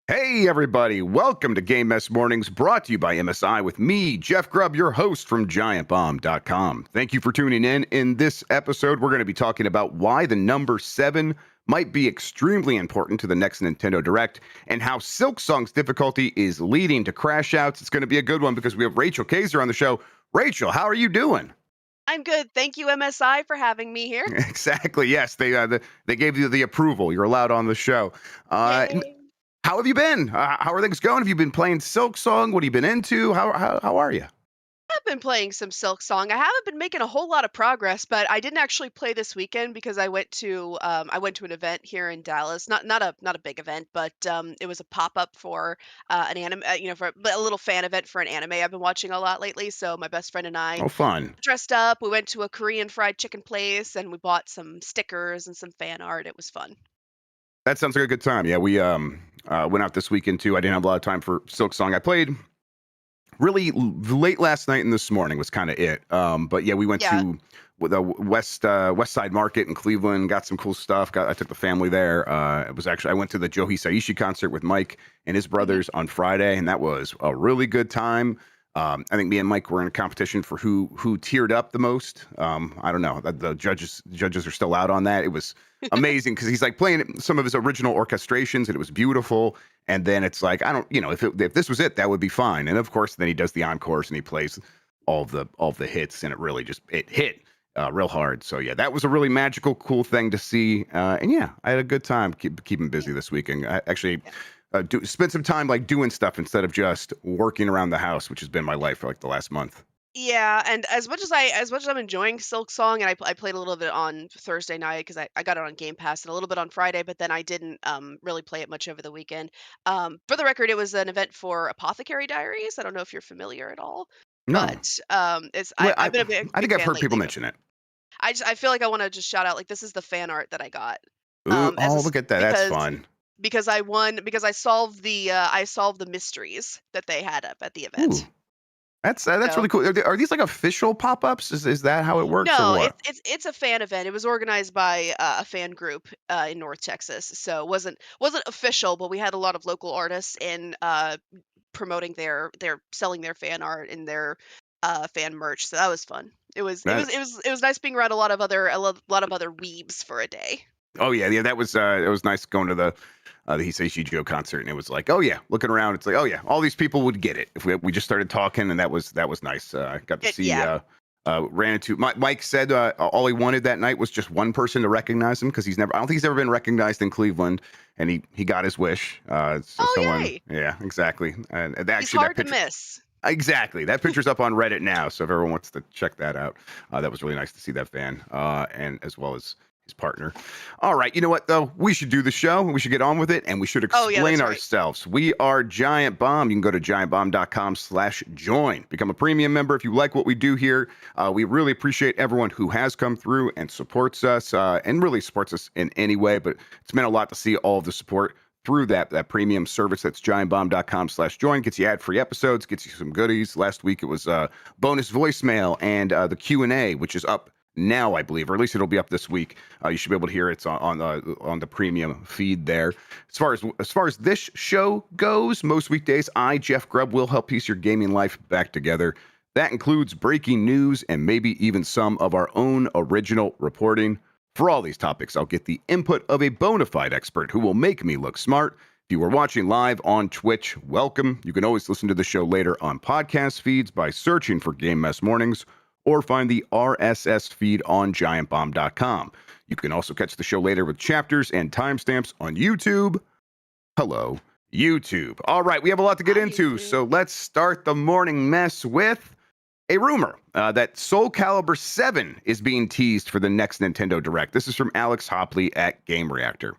Hey, everybody. Welcome to Game Mess Mornings, brought to you by MSI with me, Jeff Grubb, your host from giantbomb.com. Thank you for tuning in. In this episode, we're going to be talking about why the number 7 might be extremely important to the next Nintendo Direct and how Silksong's difficulty is leading to crash outs. It's going to be a good one because we have Rachel Kaser on the show. Rachel, how are you doing? I'm good. Thank you, MSI, for having me here. Exactly. Yes, they gave you the approval. You're allowed on the show. Uh, Yay. How have you been? How are things going? Have you been playing Silksong? What have you been into? How are you? I've been playing some Silksong. I haven't been making a whole lot of progress, but I didn't actually play this weekend because I went to an event here in Dallas. Not a big event, but it was a pop up for an anime, for a little fan event for an anime I've been watching a lot lately. So my best friend and I Oh, fun. dressed up. We went to a Korean fried chicken place and we bought some stickers and some fan art. It was fun. That sounds like a good time. Yeah, we went out this weekend too. I didn't have a lot of time for Silksong. I played really late last night and this morning was kind of it. But yeah, we went Yeah. to the West Side Market in Cleveland. Got some cool stuff. I took the family there. I went to the Joe Hisaishi concert with Mike and his hmm brothers on Friday, and that was a really good time. I think me and Mike were in a competition for who teared up the most. I don't know. The judges are still out on that. It was amazing because he's like playing some of his original orchestrations, and it was beautiful. And then it's like, I don't, if this was it, that would be fine. And of course, then he does the encores and he plays all the hits, and it hit real hard. So yeah, that was a really magical, cool thing to see. And yeah, I had a good time keeping busy this weekend. I actually spend some time like doing stuff instead of just working around the house, which has been my life for like the last month. Yeah, and as much as I'm enjoying Silk Song, and I played a little bit on Thursday night because I got it on Game Pass and a little bit on Friday, but then I didn't really play it much over the weekend. For the record, it was an event for Apothecary Diaries. I don't know if you're familiar at all, No, but well, I've been a big I think big I've fan heard people lately. mention it. I feel like I want to just shout out like this is the fan art that I got Ooh, as oh, look at that. That's because fun. I won because I solved the mysteries that they had up at the Ooh, event. that's So really cool. Are these like official pop-ups? Is that how it works or no, what? it's a fan event. It was organized by a fan group in North Texas, so it wasn't official, but we had a lot of local artists in promoting their selling their fan art and their fan merch. So that was fun. That It was nice being around a lot of other weebs for a day. Oh yeah, yeah. That was it was nice going to the Hisaishi Joe concert, and it was like, oh yeah, looking around, it's like, oh yeah, all these people would get it if we just started talking, and that was nice. I got to see Yeah, ran into Mike said all he wanted that night was just one person to recognize him because I don't think he's ever been recognized in Cleveland, and he got his wish. So oh someone, yay, yeah, exactly, and he's actually that hard to picture. miss. Exactly. That picture's up on Reddit now, so if everyone wants to check that out, that was really nice to see that fan, and as well as his partner. All right, you know what though? We should do the show. We should get on with it, and we should Oh yeah, explain that's right. ourselves. We are Giant Bomb. You can go to giantbomb.com/join. Become a premium member if you like what we do here. We really appreciate everyone who has come through and supports us, and really supports us in any way. But it's meant a lot to see all of the support through that premium service. That's giantbomb.com/join. Gets you ad-free episodes, gets you some goodies. Last week it was bonus voicemail and the Q&A, which is up now, I believe, or at least it'll be up this week. You should be able to hear it on the premium feed there. As far as this show goes, most weekdays I, Jeff Grubb, will help piece your gaming life back together. That includes breaking news and maybe even some of our own original reporting. For all these topics, I'll get the input of a bona fide expert who will make me look smart. If you are watching live on Twitch, welcome. You can always listen to the show later on podcast feeds by searching for Game Mess Mornings or find the RSS feed on giantbomb.com. You can also catch the show later with chapters and timestamps on YouTube. Hello, YouTube. All right, we have a lot to get Hi, into, so YouTube. let's start the morning mess with a rumor that Soul Calibur 7 is being teased for the next Nintendo Direct. This is from Alex Hopley at Game Reactor.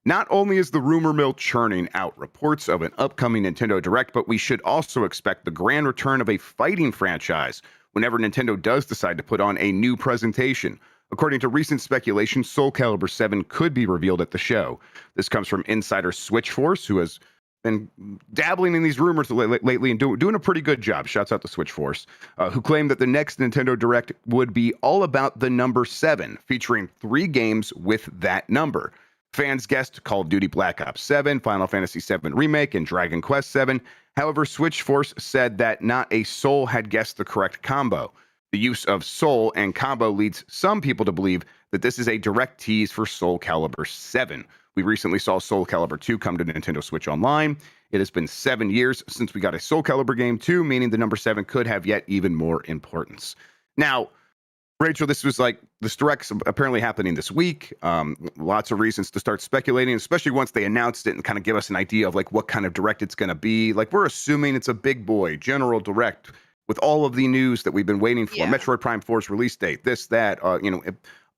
Not only is the rumor mill churning out reports of an upcoming Nintendo Direct, but we should also expect the grand return of a fighting franchise whenever Nintendo does decide to put on a new presentation. According to recent speculation, Soul Calibur 7 could be revealed at the show. This comes from insider Switchforce, who has been dabbling in these rumors lately and doing a pretty good job. Shouts out to Switchforce, who claimed that the next Nintendo Direct would be all about the number 7, featuring 3 games with that number. Fans guessed Call of Duty Black Ops 7, Final Fantasy 7 Remake, and Dragon Quest 7. However, Switchforce said that not a soul had guessed the correct combo. The use of soul and combo leads some people to believe that this is a direct tease for Soul Calibur 7. We recently saw Soul Calibur 2 come to Nintendo Switch Online. It has been 7 years since we got a Soul Calibur game 2, meaning the number 7 could have yet even more importance. Now, Rachel, this direct's apparently happening this week. Lots of reasons to start speculating, especially once they announced it and kind of give us an idea of like what kind of direct it's going to be. Like we're assuming it's a big boy general direct with all of the news that we've been waiting for. Yeah. Metroid Prime 4's release date, this, that,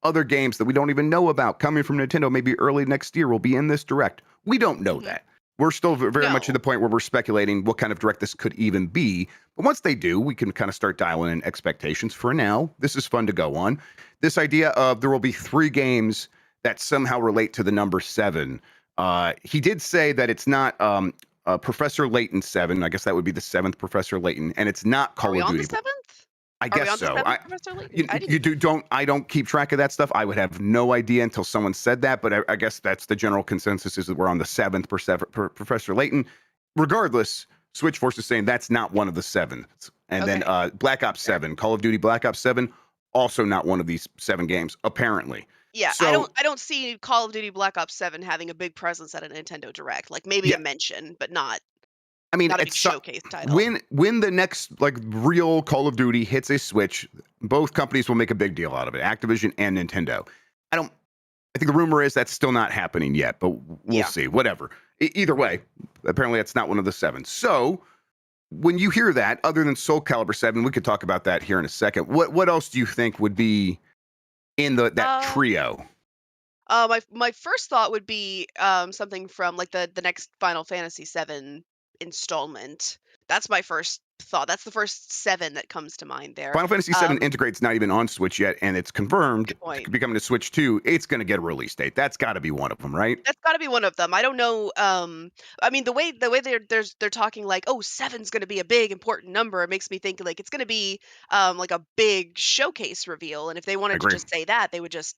other games that we don't even know about coming from Nintendo maybe early next year will be in this direct. We don't know that. We're still very much at the point where we're speculating what kind of direct this could even be. But once they do, we can kind of start dialing in expectations. For now, this is fun to go on. This idea of there will be 3 games that somehow relate to the number 7. He did say that it's not Professor Layton 7. I guess that would be the 7th Professor Layton. And it's not Call of Duty. Are we on the 7th? I guess so. I don't keep track of that stuff. I would have no idea until someone said that, but I guess that's the general consensus is that we're on the 7th Professor Layton. Regardless, Switchforce is saying that's not one of the 7s. And then Black Ops 7, Call of Duty Black Ops 7, also not one of these 7 games, apparently. Yeah, So, I don't see Call of Duty Black Ops 7 having a big presence at a Nintendo Direct. Like maybe yeah, a mention, but not I mean, a big it's showcase title. when the next like real Call of Duty hits a Switch, both companies will make a big deal out of it, Activision and Nintendo. I think the rumor is that's still not happening yet, but we'll see. Whatever. Either way, apparently that's not one of the 7. So when you hear that, other than Soul Calibur 7, we could talk about that here in a second. What else do you think would be in that trio? My first thought would be something from like the next Final Fantasy 7 installment. That's my first thought. That's the first 7 that comes to mind there. Final Fantasy 7 Integrate's not even on Switch yet, and it's confirmed to be coming to Switch 2. It's going to get a release date. That's got to be one of them, right? That's got to be one of them. I don't know. I mean, the way they're talking like, oh, 7's going to be a big important number. It makes me think like it's going to be like a big showcase reveal. And if they I wanted to agree. just say that, they would just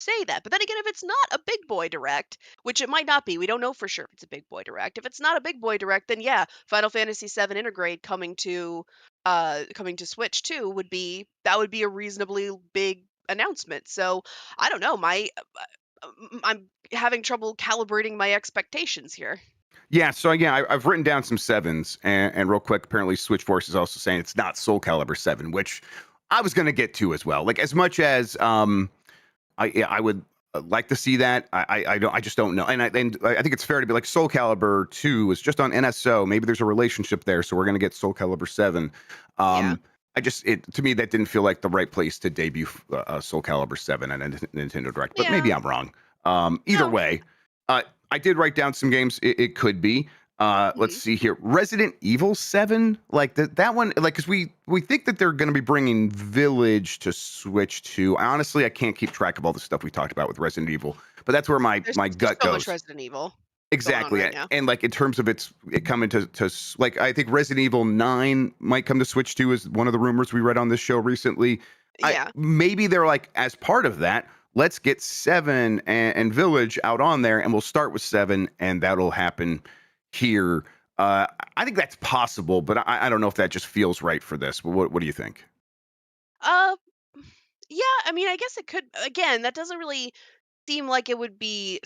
say that. But then again, if it's not a big boy direct, which it might not be, we don't know for sure if it's a big boy direct. If it's not a big boy direct, then yeah, Final Fantasy 7 Integrate coming to Switch 2 would be a reasonably big announcement. So I don't know. I'm having trouble calibrating my expectations here. Yeah, so yeah, I've written down some 7s, and real quick, apparently Switchforce is also saying it's not Soul Calibur 7, which I was going to get to as well. Like as much as I would like to see that. I just don't know. And I think it's fair to be like Soul Calibur 2 is just on NSO. Maybe there's a relationship there, so we're going to get Soul Calibur 7. Yeah. To me, that didn't feel like the right place to debut Soul Calibur 7 at a Nintendo Direct, but maybe I'm wrong. Either way, I did write down some games it could be. Let's see here. Resident Evil 7, like that one, like, because we think that they're going to be bringing Village to Switch 2. Honestly, I can't keep track of all the stuff we talked about with Resident Evil, but that's where my gut so goes. Much Resident Evil. Exactly. Right now. And like in terms of it coming to like, I think Resident Evil 9 might come to Switch 2 is one of the rumors we read on this show recently. Yeah. Maybe they're like, as part of that, let's get 7 and Village out on there, and we'll start with 7, and that'll happen here. I think that's possible, but I don't know if that just feels right for this. What do you think? Yeah, I mean, I guess it could. Again, that doesn't really seem like it would be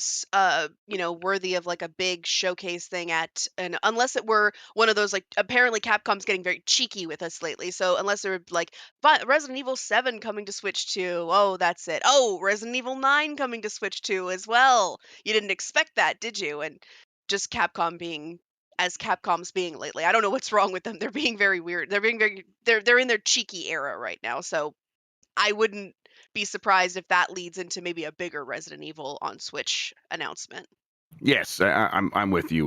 worthy of like a big showcase thing and unless it were one of those, like, apparently Capcom's getting very cheeky with us lately, so unless they're like, but Resident Evil 7 coming to Switch 2, oh, that's it. Oh, Resident Evil 9 coming to Switch 2 as well. You didn't expect that, did you? And just Capcom being as Capcom's being lately. I don't know what's wrong with them. They're being very weird. They're in their cheeky era right now, so I wouldn't be surprised if that leads into maybe a bigger Resident Evil on Switch announcement. Yes, I'm with you.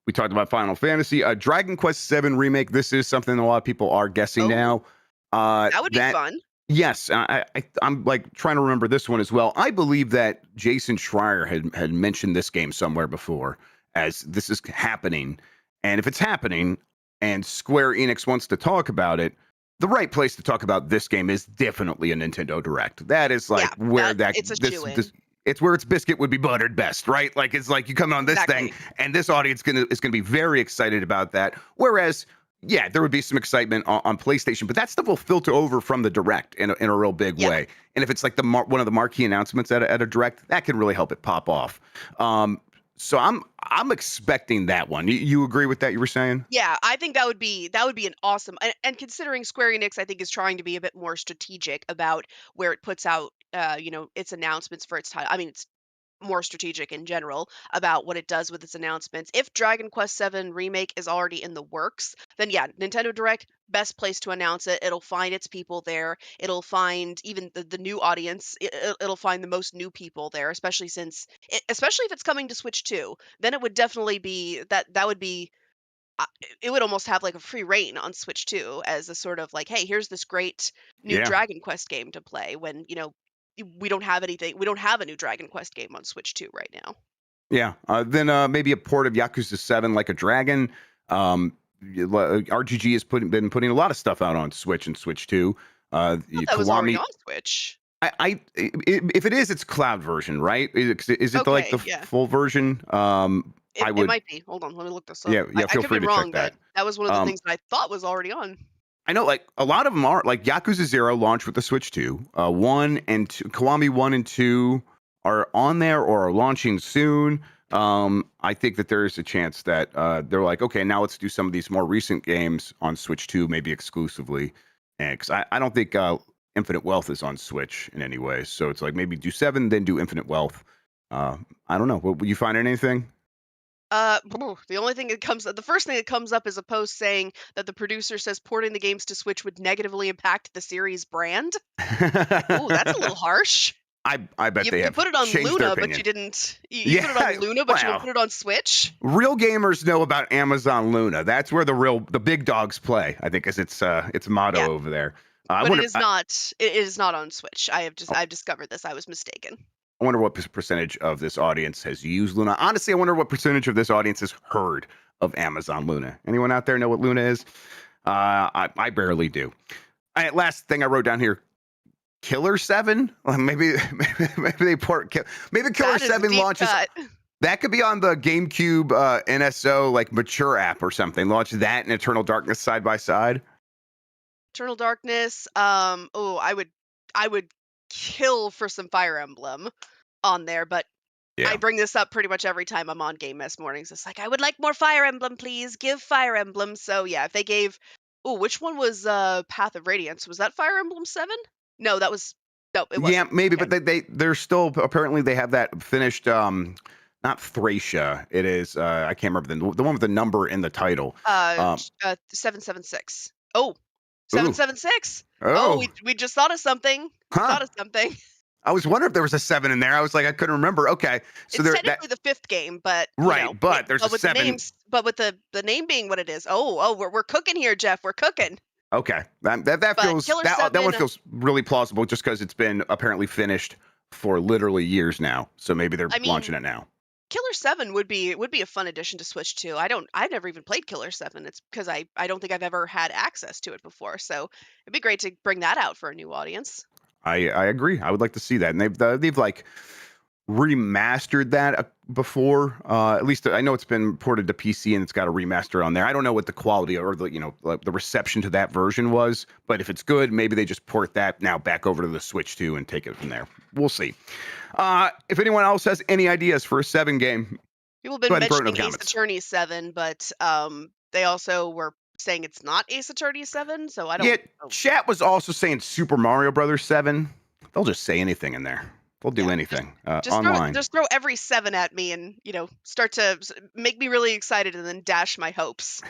We talked about Final Fantasy, Dragon Quest 7 remake. This is something a lot of people are guessing now. That would be fun. Yes, I'm like trying to remember this one as well. I believe that Jason Schreier had mentioned this game somewhere before as this is happening, and if it's happening and Square Enix wants to talk about it, the right place to talk about this game is definitely a Nintendo Direct. That is like where it's a shoo-in. it's where its biscuit would be buttered best, right? Like it's like you come on this thing, Exactly. and this audience is gonna be very excited about that. Whereas, yeah, there would be some excitement on PlayStation, but that stuff will filter over from the direct in a real big Yeah. way. And if it's like one of the marquee announcements at a direct, that can really help it pop off. So I'm expecting that one. You agree with that? You were saying? Yeah, I think that would be an awesome and considering Square Enix, I think, is trying to be a bit more strategic about where it puts out, its announcements for its title. I mean, it's more strategic in general about what it does with its announcements. If Dragon Quest VII Remake is already in the works, then yeah, Nintendo Direct, best place to announce it. It'll find its people there. It'll find even the new audience. It'll find the most new people there, especially especially if it's coming to Switch 2. Then it would definitely be that would be it would almost have like a free reign on Switch 2 as a sort of like, hey, here's this great new Yeah. Dragon Quest game to play when, we don't have anything, we don't have a new Dragon Quest game on Switch 2 right now. Yeah. Then maybe a port of Yakuza 7 like a dragon. RGG has been putting a lot of stuff out on Switch and Switch 2. I thought that was already Kiwami. on Switch. If it is, it's cloud version, right? Is it like the Okay, yeah. full version? I It would. might be. Hold on, let me look this up. Yeah. I Feel could be free to check wrong, but that. that was one of the Um, things that I thought was already on. I know, like a lot of them are like Yakuza 0 launched with the Switch 2. 1 and 2, Kiwami 1 and 2 are on there or are launching soon. I think that there is a chance that they're like, okay, now let's do some of these more recent games on Switch 2, maybe exclusively. And because I don't think Infinite Wealth is on Switch in any way. So it's like maybe do 7, then do Infinite Wealth. I don't know. Will you find anything? The first thing that comes up is a post saying that the producer says porting the games to Switch would negatively impact the series brand. Ooh, that's a little harsh. I bet they You have put it on changed their Luna, but opinion. you didn't. You put it on Yeah, Luna, but you didn't wow. put it on Switch. Real gamers know about Amazon Luna. That's where the big dogs play. I think is its motto Yeah, over there. I but it wonder. is not. It is not on Switch. Oh, I've discovered this. I was mistaken. I wonder what percentage of this audience has used Luna. Honestly, I wonder what percentage of this audience has heard of Amazon Luna. Anyone out there know what Luna is? I barely do. All right, last thing I wrote down here. Killer 7? Well, maybe they port. Maybe Killer That is a 7 deep launches. cut. That could be on the GameCube NSO like mature app or something. Launch that and Eternal Darkness side by side. Eternal Darkness. Oh, I would kill for some Fire Emblem on there, but I Yeah. bring this up pretty much every time I'm on Game Mess mornings. It's like, I would like more Fire Emblem, please. Give Fire Emblem. So yeah, if they gave, oh, which one was Path of Radiance? Was that Fire Emblem 7? No, no, it Yeah, wasn't. maybe, Okay. but they're still apparently they have that finished not Thracia. It is I can't remember the one with the number in the title. Um 776. Oh, ooh. 776. Oh, Oh, we just thought of something. We huh. thought of something. I was wondering if there was a 7 in there. I was like I couldn't remember. Okay. So It's there that technically the fifth game, but right, but there's a but with the 7. names, but with the name being what it is. Oh, we're cooking here, Jeff. We're cooking. Okay. That But feels Killer that one 7, feels really plausible just because it's been apparently finished for literally years now. So maybe they're I mean, launching it now. Killer 7 would be a fun addition to Switch 2. I've never even played Killer 7. It's because I don't think I've ever had access to it before. So it'd be great to bring that out for a new audience. I agree. I would like to see that. And they've like remastered that before. At least I know it's been ported to PC and it's got a remaster on there. I don't know what the quality or the like the reception to that version was, but if it's good, maybe they just port that now back over to the Switch 2 and take it from there. We'll see. If anyone else has any ideas for a 7 game, People have go been ahead and throw it in mentioning the Ace comments. Attorney 7, but they also were saying it's not Ace Attorney 7. So I Yeah, don't. Oh, chat was also saying Super Mario Brothers 7. They'll just say anything in there. They'll do yeah. anything Just online. throw every 7 at me and start to make me really excited and then dash my hopes.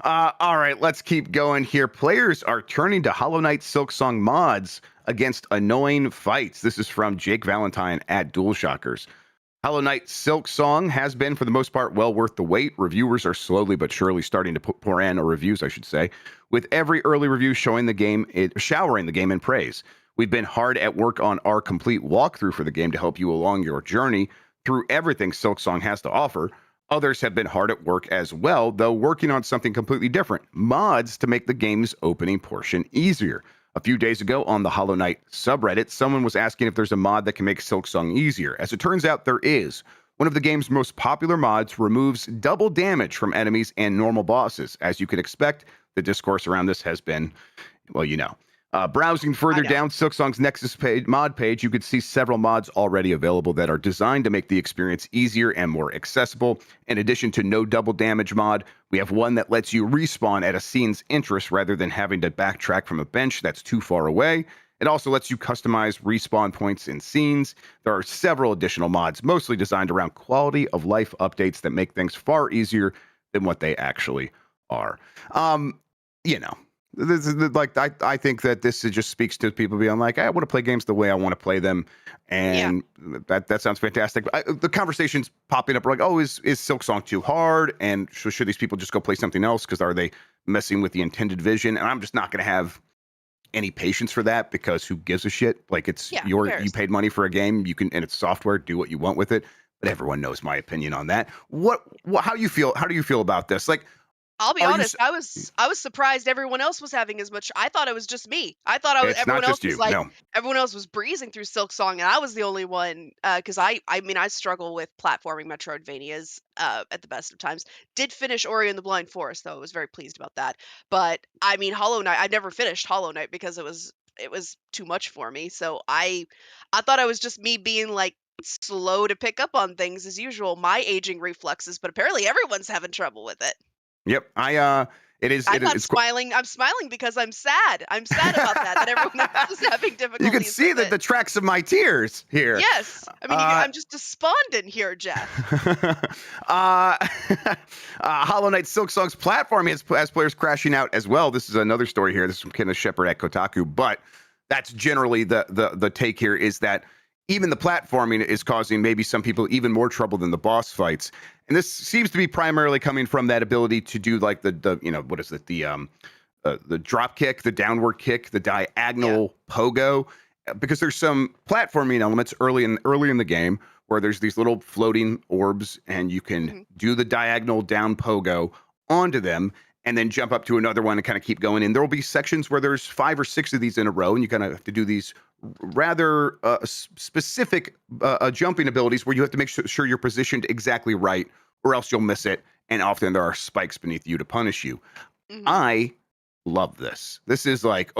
All right, let's keep going here. Players are turning to Hollow Knight Silksong mods against annoying fights. This is from Jake Valentine at DualShockers. Hollow Knight Silksong has been, for the most part, well worth the wait. Reviewers are slowly but surely starting to pour in, or reviews, I should say, with every early review showing showering the game in praise. We've been hard at work on our complete walkthrough for the game to help you along your journey through everything Silksong has to offer. Others have been hard at work as well, though working on something completely different, mods to make the game's opening portion easier. A few days ago on the Hollow Knight subreddit, someone was asking if there's a mod that can make Silksong easier. As it turns out, there is. One of the game's most popular mods removes double damage from enemies and normal bosses. As you could expect, the discourse around this has been, well, you know. Browsing further down Silksong's Nexus mod page, you could see several mods already available that are designed to make the experience easier and more accessible. In addition to no double damage mod, we have one that lets you respawn at a scene's interest rather than having to backtrack from a bench that's too far away. It also lets you customize respawn points in scenes. There are several additional mods, mostly designed around quality of life updates that make things far easier than what they actually are. You know. This is like I think that this just speaks to people being like, I want to play games the way I want to play them, and that sounds fantastic. The conversations popping up are like, oh, is Silksong too hard, and should these people just go play something else because are they messing with the intended vision? And I'm just not going to have any patience for that because who gives a shit? Like it's you paid money for a game, you can, and it's software, do what you want with it. But everyone knows my opinion on that. How do you feel? How do you feel about this? Like, I'll be honest, I was surprised everyone else was having as much. I thought it was just me. I thought it's everyone not else just was you. like No. everyone else was breezing through Silksong, and I was the only one because I mean I struggle with platforming Metroidvanias at the best of times. Did finish Ori and the Blind Forest though. I was very pleased about that. But I mean Hollow Knight, I never finished Hollow Knight because it was too much for me. So I thought I was just me being like slow to pick up on things as usual, my aging reflexes, but apparently everyone's having trouble with it. Yep. I'm smiling. I'm smiling because I'm sad. I'm sad about that everyone else is having difficulties. You can see with the tracks of my tears here. Yes. I mean, I'm just despondent here, Jeff. Hollow Knight Silksong's platform has players crashing out as well. This is another story here. This is from Kenneth Shepard at Kotaku, but that's generally the take here is that even the platforming is causing maybe some people even more trouble than the boss fights. And this seems to be primarily coming from that ability to do like the you know, what is it? The drop kick, the downward kick, the diagonal pogo, because there's some platforming elements early in the game where there's these little floating orbs and you can do the diagonal down pogo onto them and then jump up to another one and kind of keep going. And there will be sections where there's 5 or 6 of these in a row, and you kind of have to do these rather specific jumping abilities where you have to make sure you're positioned exactly right, or else you'll miss it. And often there are spikes beneath you to punish you. I love this. This is like,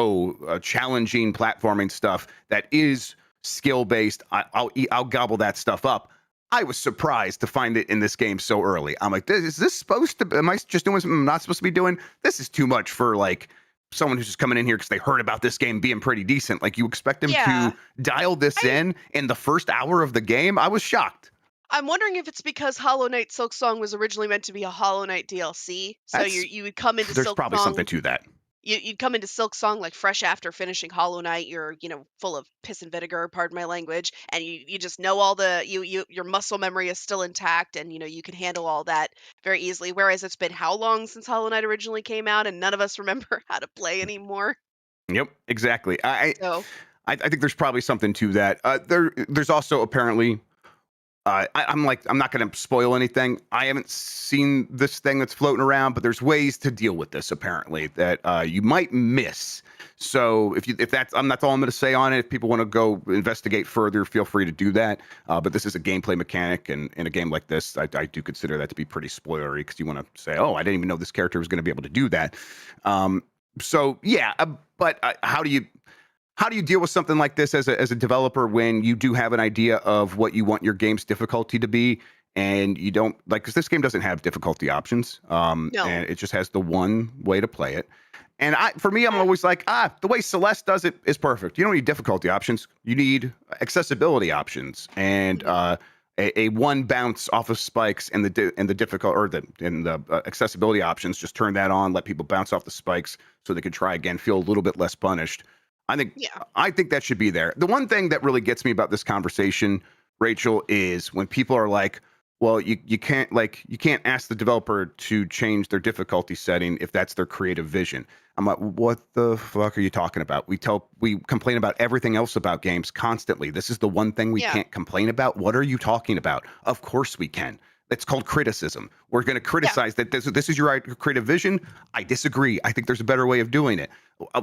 challenging platforming stuff that is skill based. I'll gobble that stuff up. I was surprised to find it in this game so early. I'm like, is this supposed to? Am I just doing something I'm not supposed to be doing? This is too much for like someone who's just coming in here because they heard about this game being pretty decent. Like you expect them to dial this in the first hour of the game? I was shocked. I'm wondering if it's because Hollow Knight Silksong was originally meant to be a Hollow Knight DLC. So you would come into There's probably something to that. You'd come into Silksong like fresh after finishing Hollow Knight. You're full of piss and vinegar, pardon my language, and you just know all the your muscle memory is still intact, and you can handle all that very easily. Whereas it's been how long since Hollow Knight originally came out, and none of us remember how to play anymore. Yep, exactly. So I think there's probably something to that. There's also apparently. I'm not going to spoil anything. I haven't seen this thing that's floating around, but there's ways to deal with this apparently that you might miss. So that's all I'm going to say on it. If people want to go investigate further, feel free to do that. But this is a gameplay mechanic, and in a game like this, I do consider that to be pretty spoilery because you want to say, oh, I didn't even know this character was going to be able to do that. But how do you deal with something like this as a developer when you do have an idea of what you want your game's difficulty to be and you don't because this game doesn't have difficulty options. no. And it just has the one way to play it. And for me, I'm always like, the way Celeste does it is perfect. You don't need difficulty options. You need accessibility options and a one bounce off of spikes and the difficult or the accessibility options. Just turn that on, let people bounce off the spikes so they can try again, feel a little bit less punished. I think that should be there. The one thing that really gets me about this conversation, Rachel, is when people are like, well, you can't ask the developer to change their difficulty setting if that's their creative vision. I'm like, what the fuck are you talking about? We complain about everything else about games constantly. This is the one thing we can't complain about. What are you talking about? Of course we can. It's called criticism. We're going to Yeah. criticize that this is your creative vision. I disagree. I think there's a better way of doing it.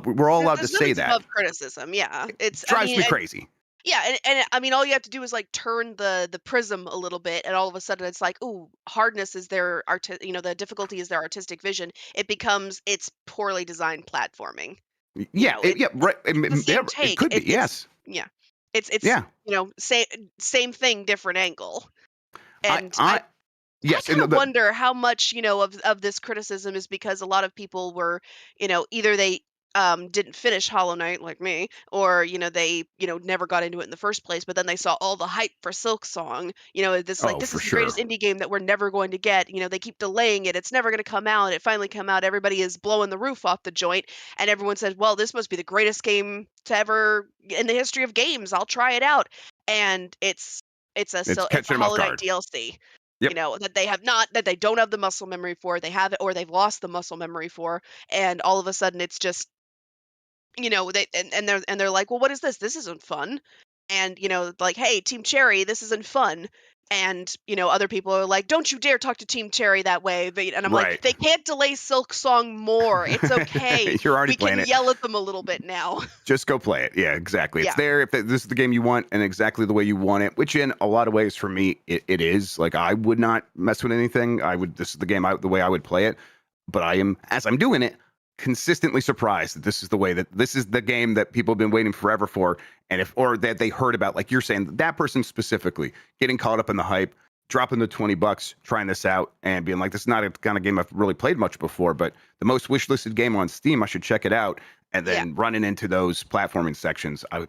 We're all allowed to There's say nothing's that. above criticism. Yeah. It's I Drives mean, me crazy. yeah, and I mean, all you have to do is like turn the prism a little bit, and all of a sudden it's like, ooh, hardness is their the difficulty is their artistic vision. It becomes it's poorly designed platforming. You Yeah, know, it's yeah, right. it's the Yeah, same it take. could be. It's Yes. yeah, it's Yeah. same thing, different angle. And I I I yes, kind and of wonder how much, of this criticism is because a lot of people were, either they didn't finish Hollow Knight like me, or they, never got into it in the first place, but then they saw all the hype for Silksong. This like oh, this for is the greatest sure. indie game that we're never going to get. They keep delaying it. It's never going to come out. It finally come out. Everybody is blowing the roof off the joint, and everyone says, "Well, this must be the greatest game to ever in the history of games. I'll try it out." And It's it's a catching them off Hollow Knight guard. DLC, Yep. that they don't have the muscle memory for, they have it or they've lost the muscle memory for, and all of a sudden it's just, they and they're like, "Well, what is this? This isn't fun." And, like, "Hey, Team Cherry, this isn't fun." And, other people are like, "Don't you dare talk to Team Cherry that way." And I'm like, Right. "They can't delay Silk Song more. It's okay. You're already We can playing it. yell at them a little bit now." Just go play it. Yeah, exactly. It's Yeah. there if this is the game you want and exactly the way you want it, which in a lot of ways for me it is. Like I would not mess with anything. This is the game the way I would play it, but I am as I'm doing it consistently surprised that this is the game that people have been waiting forever for, and if or that they heard about, like you're saying, that person specifically getting caught up in the hype, dropping the $20, trying this out and being like, this is not a kind of game I've really played much before, but the most wishlisted game on Steam, I should check it out. And Yeah. then running into those platforming sections, I would,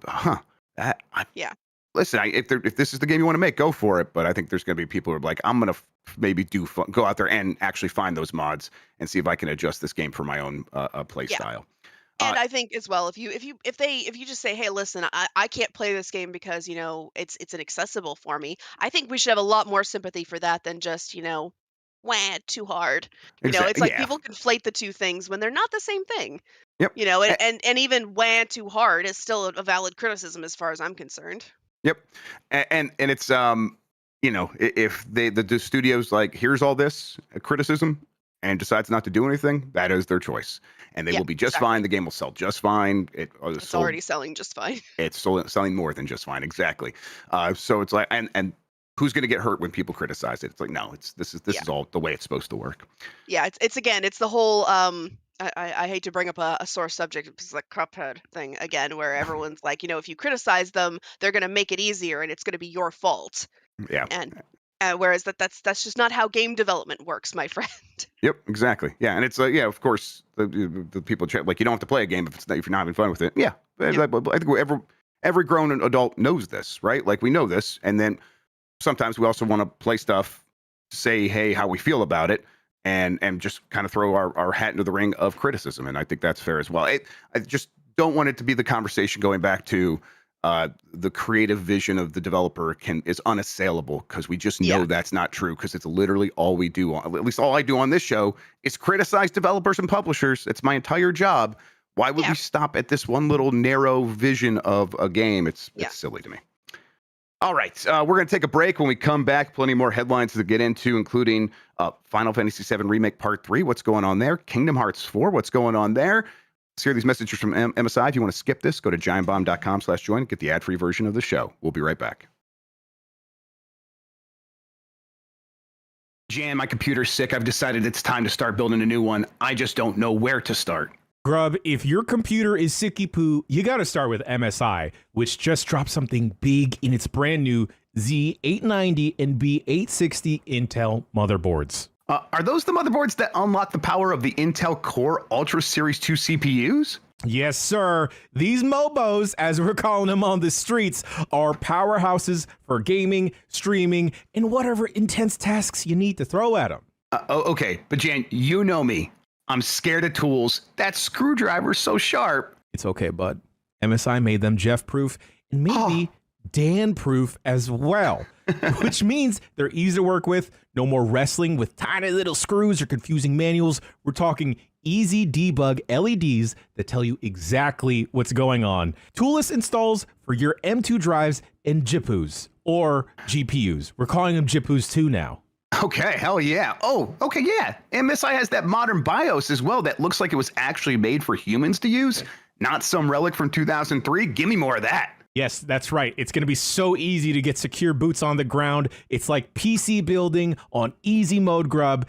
Yeah. listen, if this is the game you want to make, go for it. But I think there's going to be people who are like, I'm going to maybe go out there and actually find those mods and see if I can adjust this game for my own play Yeah. style. And Uh, I think as well, if you just say, "Hey, listen, I can't play this game because it's inaccessible for me," I think we should have a lot more sympathy for that than just wah, too hard. It's exactly. like Yeah. people conflate the two things when they're not the same thing. Yep. And, A- and even wah, too hard is still a valid criticism as far as I'm concerned. Yep. And it's if the studio's like, here's all this criticism and decides not to do anything, that is their choice, and they Yeah, will be just fine. exactly. The game will sell just fine. It's already selling just fine. It's selling more than just fine. Exactly. So it's like, and who's going to get hurt when people criticize it? It's like, no, this Yeah. is all the way it's supposed to work. Yeah, it's the whole I hate to bring up a sore subject, it's like Cuphead thing again, where everyone's like, if you criticize them, they're gonna make it easier and it's gonna be your fault. Yeah. And whereas that's just not how game development works, my friend. Yep. Exactly. Yeah. And it's yeah. Of course, the people like you don't have to play a game if you're not having fun with it. Yeah. Yeah. I think every grown adult knows this, right? Like we know this, and then sometimes we also want to play stuff, say, hey, how we feel about it, and just kind of throw our hat into the ring of criticism. And I think that's fair as well. I just don't want it to be the conversation going back to the creative vision of the developer is unassailable, because we just know Yeah. that's not true, because it's literally all we do. At least all I do on this show is criticize developers and publishers. It's my entire job. Why would Yeah. we stop at this one little narrow vision of a game? It's Yeah. silly to me. All right, we're going to take a break. When we come back, plenty more headlines to get into, including Final Fantasy VII Remake Part 3. What's going on there? Kingdom Hearts 4. What's going on there? Let's hear these messages from MSI. If you want to skip this, go to giantbomb.com/join and get the ad-free version of the show. We'll be right back. Jan, my computer's sick. I've decided it's time to start building a new one. I just don't know where to start. Grubb, if your computer is sicky poo, you got to start with MSI, which just dropped something big in its brand new Z890 and B860 Intel motherboards. Are those the motherboards that unlock the power of the Intel Core Ultra Series 2 CPUs? Yes, sir. These Mobos, as we're calling them on the streets, are powerhouses for gaming, streaming, and whatever intense tasks you need to throw at them. Okay, but Jan, you know me. I'm scared of tools. That screwdriver's so sharp. It's okay, bud. MSI made them Jeff-proof and maybe Dan-proof as well, which means they're easy to work with. No more wrestling with tiny little screws or confusing manuals. We're talking easy debug LEDs that tell you exactly what's going on. Toolless installs for your M2 drives and GPUs, or GPUs. We're calling them GPUs too now. Okay, hell yeah. Oh, okay, yeah. MSI has that modern BIOS as well that looks like it was actually made for humans to use, not some relic from 2003. Give me more of that. Yes, that's right. It's going to be so easy to get secure boots on the ground. It's like PC building on easy mode, Grubb.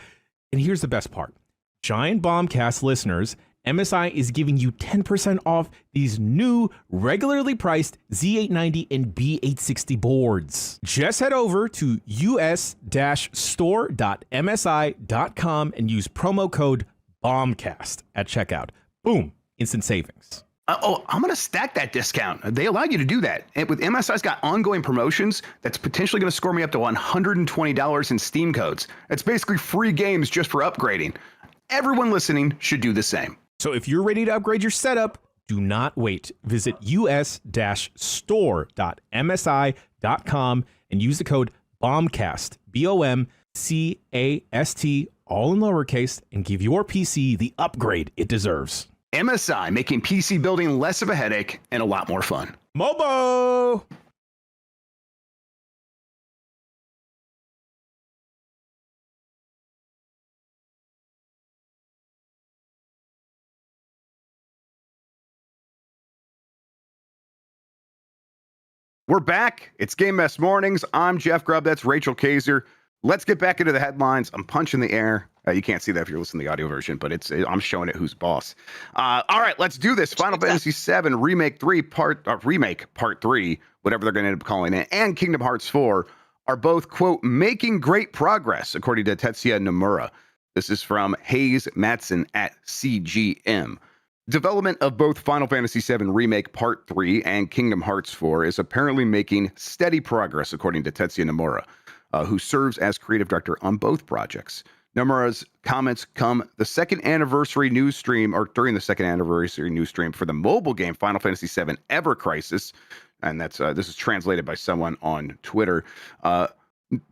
And here's the best part. Giant Bombcast listeners, MSI is giving you 10% off these new regularly priced Z890 and B860 boards. Just head over to us-store.msi.com and use promo code BOMBCAST at checkout. Boom, instant savings. I'm going to stack that discount. They allow you to do that. And with MSI's got ongoing promotions, that's potentially going to score me up to $120 in Steam codes. It's basically free games just for upgrading. Everyone listening should do the same. So if you're ready to upgrade your setup, do not wait. Visit us-store.msi.com and use the code BOMBCAST, BOMCAST, all in lowercase, and give your PC the upgrade it deserves. MSI, making PC building less of a headache and a lot more fun. Mobo! We're back. It's Game Mess Mornings. I'm Jeff Grubb. That's Rachel Kaser. Let's get back into the headlines. I'm punching the air. You can't see that if you're listening to the audio version, but I'm showing it who's boss. All right, let's do this. Final Fantasy VII Remake Part 3, whatever they're going to end up calling it, and Kingdom Hearts 4 are both, quote, making great progress, according to Tetsuya Nomura. This is from Hayes Matson at CGM. Development of both Final Fantasy VII Remake Part 3 and Kingdom Hearts 4 is apparently making steady progress, according to Tetsuya Nomura, who serves as creative director on both projects. Nomura's comments come the second anniversary news stream, or during the second anniversary news stream for the mobile game Final Fantasy VII Ever Crisis, and that's this is translated by someone on Twitter.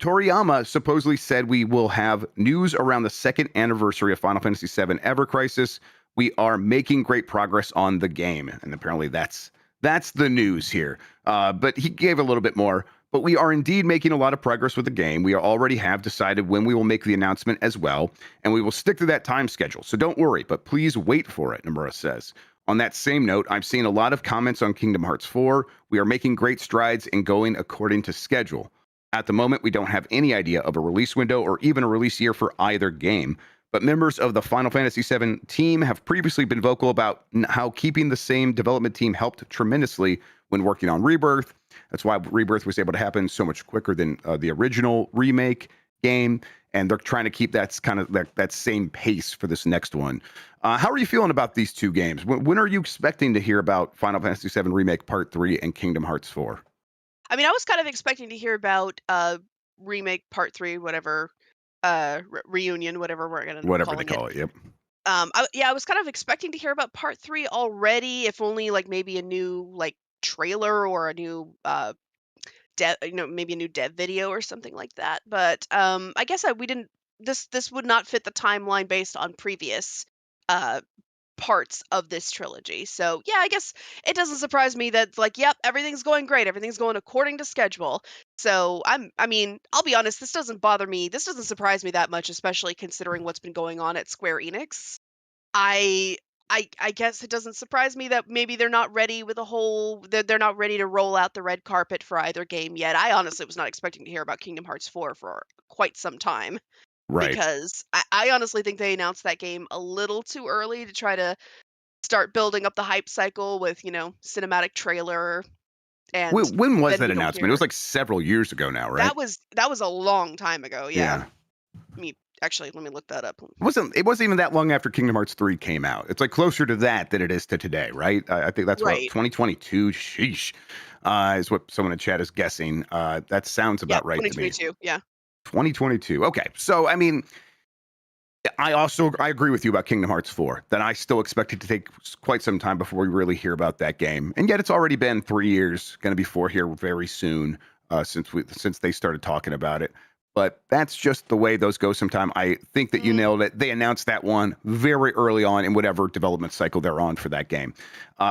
Toriyama supposedly said we will have news around the second anniversary of Final Fantasy VII Ever Crisis. We are making great progress on the game, and apparently that's the news here. But he gave a little bit more. But we are indeed making a lot of progress with the game. We already have decided when we will make the announcement as well, and we will stick to that time schedule. So don't worry, but please wait for it, Nomura says. On that same note, I've seen a lot of comments on Kingdom Hearts 4. We are making great strides in going according to schedule. At the moment, we don't have any idea of a release window or even a release year for either game. But members of the Final Fantasy VII team have previously been vocal about how keeping the same development team helped tremendously when working on Rebirth. That's why Rebirth was able to happen so much quicker than the original remake game. And they're trying to keep that kind of that same pace for this next one. How are you feeling about these two games? When are you expecting to hear about Final Fantasy VII Remake Part 3 and Kingdom Hearts 4? I mean, I was kind of expecting to hear about Remake Part 3, whatever, reunion, whatever we're going to Whatever they call it, yep. I was kind of expecting to hear about Part 3 already, if only like maybe a new like trailer or a new maybe a new dev video or something like that. But I guess we didn't. This would not fit the timeline based on previous parts of this trilogy. So yeah, I guess it doesn't surprise me that like, yep, everything's going great, everything's going according to schedule. So I mean, I'll be honest, this doesn't bother me. This doesn't surprise me that much, especially considering what's been going on at Square Enix. I guess it doesn't surprise me that maybe they're not ready with they're not ready to roll out the red carpet for either game yet. I honestly was not expecting to hear about Kingdom Hearts 4 for quite some time. Right. Because I honestly think they announced that game a little too early to try to start building up the hype cycle with, cinematic trailer. And when was that announcement? It was like several years ago now, right? That was a long time ago. Yeah. Actually, let me look that up. It wasn't even that long after Kingdom Hearts 3 came out. It's like closer to that than it is to today, right? I think that's Right. what 2022. Sheesh, is what someone in chat is guessing. That sounds about right to me. 2022. Yeah. 2022. Okay, so I mean, I agree with you about Kingdom Hearts 4. That I still expect it to take quite some time before we really hear about that game, and yet it's already been 3 years. Going to be 4 here very soon since they started talking about it. But that's just the way those go sometime. I think that you nailed it. They announced that one very early on in whatever development cycle they're on for that game.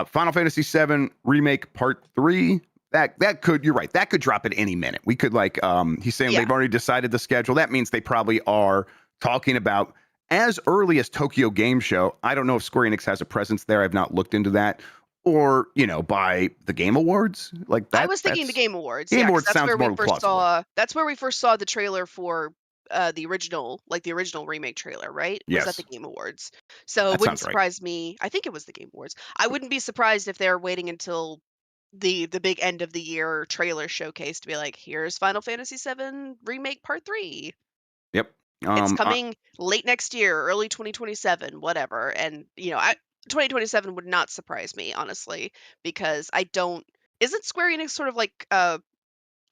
Final Fantasy VII Remake Part 3, that could, you're right, that could drop at any minute. We could like he's saying Yeah. they've already decided the schedule. That means they probably are talking about as early as Tokyo Game Show. I don't know if Square Enix has a presence there. I've not looked into that. Or, by the Game Awards. Like that. I was thinking the that's Game Awards. Game Yeah, 'cause Awards that's sounds where we more first plausible. that's where we first saw the trailer for the original remake trailer, right? Was at the Yes. Game Awards. So That it wouldn't sounds right. surprise me. I think it was the Game Awards. I wouldn't be surprised if they're waiting until the big end of the year trailer showcase to be like, here's Final Fantasy VII Remake Part 3. Yep. It's coming late next year, early 2027, whatever. And 2027 would not surprise me, honestly, because I don't. Isn't Square Enix sort of like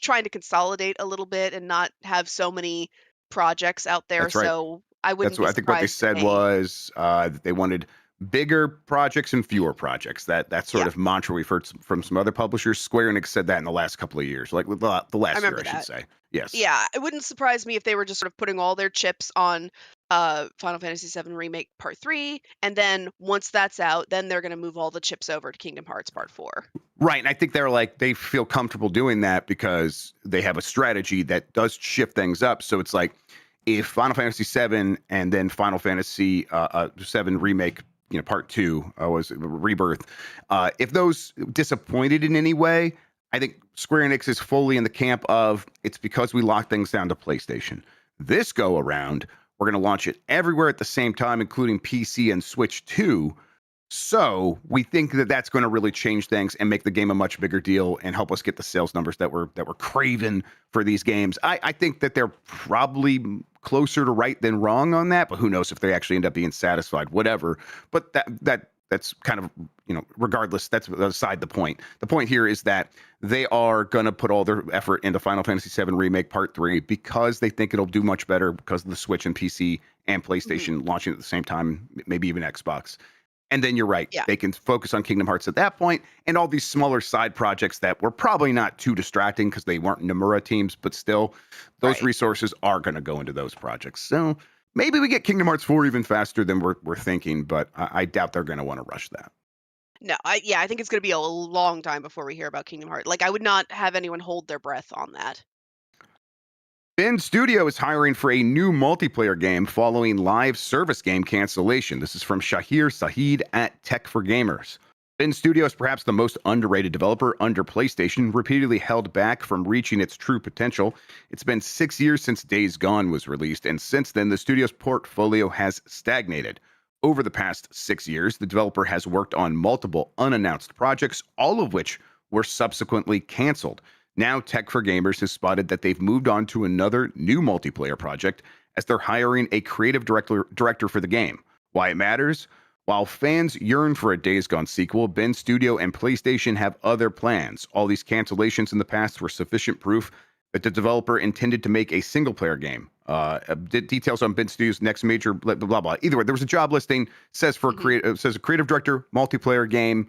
trying to consolidate a little bit and not have so many projects out there? That's right. So I That's wouldn't what be I think what they surprised if said was that they wanted bigger projects and fewer projects. That sort Yeah. of mantra we've heard from some other publishers. Square Enix said that in the last couple of years, like the last year, remember I should that. say. Yes. Yeah, it wouldn't surprise me if they were just sort of putting all their chips on Final Fantasy VII Remake Part 3, and then once that's out, then they're going to move all the chips over to Kingdom Hearts Part 4. Right. And I think they feel comfortable doing that because they have a strategy that does shift things up. So it's like if Final Fantasy VII and then Final Fantasy VII Remake, Part 2 was Rebirth. If those disappointed in any way, I think Square Enix is fully in the camp of it's because we locked things down to PlayStation. This go around, we're going to launch it everywhere at the same time, including PC and Switch 2. So we think that that's going to really change things and make the game a much bigger deal and help us get the sales numbers that we're craving for these games. I think that they're probably closer to right than wrong on that, but who knows if they actually end up being satisfied, whatever. But that's kind of, regardless, that's aside the point. The point here is that they are going to put all their effort into Final Fantasy VII Remake Part 3 because they think it'll do much better because of the Switch and PC and PlayStation launching at the same time, maybe even Xbox. And then you're right. Yeah. They can focus on Kingdom Hearts at that point and all these smaller side projects that were probably not too distracting because they weren't Nomura teams, but still those resources are going to go into those projects. So maybe we get Kingdom Hearts 4 even faster than we're thinking, but I doubt they're going to want to rush that. No, I think it's going to be a long time before we hear about Kingdom Hearts. Like, I would not have anyone hold their breath on that. VII Studio is hiring for a new multiplayer game following live service game cancellation. This is from Shahir Saeed at Tech for Gamers. VII Studio is perhaps the most underrated developer under PlayStation, repeatedly held back from reaching its true potential. It's been 6 years since Days Gone was released, and since then, the studio's portfolio has stagnated. Over the past 6 years, the developer has worked on multiple unannounced projects, all of which were subsequently canceled. Now, Tech for Gamers has spotted that they've moved on to another new multiplayer project as they're hiring a creative director for the game. Why it matters? While fans yearn for a Days Gone sequel, VII Studio and PlayStation have other plans. All these cancellations in the past were sufficient proof that the developer intended to make a single-player game. Details on VII Studio's next major blah, blah, blah. Either way, there was a job listing, says for says a creative director, multiplayer game.